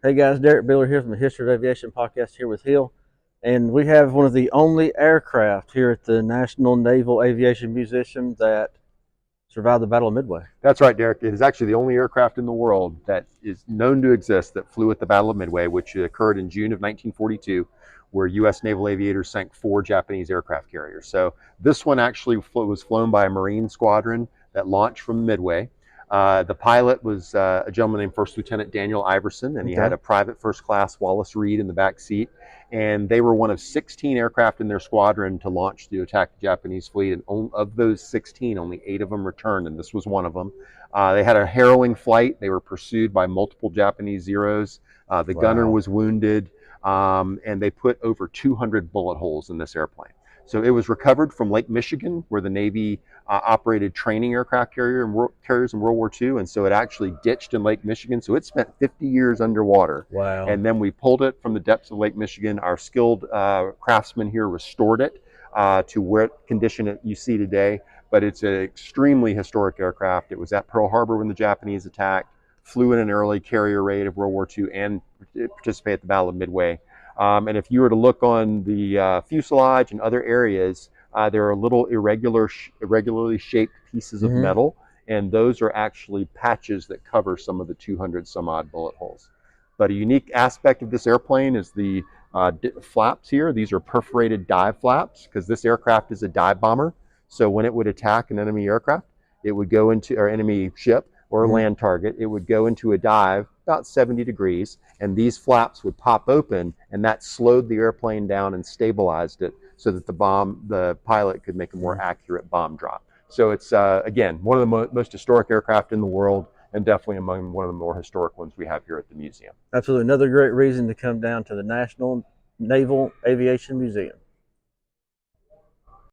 Hey guys, Derek Biller here from the History of Aviation podcast here with Hill. And we have one of the only aircraft here at the Naval Aviation Museum that survived the Battle of Midway. That's right, Derek. It is actually the only aircraft in the world that is known to exist that flew at the Battle of Midway, which occurred in June of 1942, where U.S. naval aviators sank 4 Japanese aircraft carriers. So this one actually was flown by a Marine squadron that launched from Midway. The pilot was a gentleman named First Lieutenant Daniel Iverson, and he had a private first class Wallace Reed in the back seat. And they were one of 16 aircraft in their squadron to launch to attack the Japanese fleet. And of those 16, only 8 of them returned, and this was one of them. They had a harrowing flight. They were pursued by multiple Japanese Zeros. The gunner was wounded, and they put over 200 bullet holes in this airplane. So it was recovered from Lake Michigan, where the Navy operated training aircraft carriers in World War II, and so it actually ditched in Lake Michigan. So it spent 50 years underwater. Wow. And then we pulled it from the depths of Lake Michigan. Our skilled craftsmen here restored it to what condition you see today. But it's an extremely historic aircraft. It was at Pearl Harbor when the Japanese attacked, flew in an early carrier raid of World War II, and participated at the Battle of Midway. And if you were to look on the fuselage and other areas, there are little irregularly shaped pieces of metal, and those are actually patches that cover some of the 200 some odd bullet holes. But a unique aspect of this airplane is the flaps here. These are perforated dive flaps because this aircraft is a dive bomber. So when it would attack an enemy aircraft, it would go into, or enemy ship or land target, it would go into a dive about 70 degrees, and these flaps would pop open, and that slowed the airplane down and stabilized it so that the pilot could make a more accurate bomb drop. So it's, again, one of the most historic aircraft in the world, and definitely among one of the more historic ones we have here at the museum. Absolutely. Another great reason to come down to the National Aviation Museum.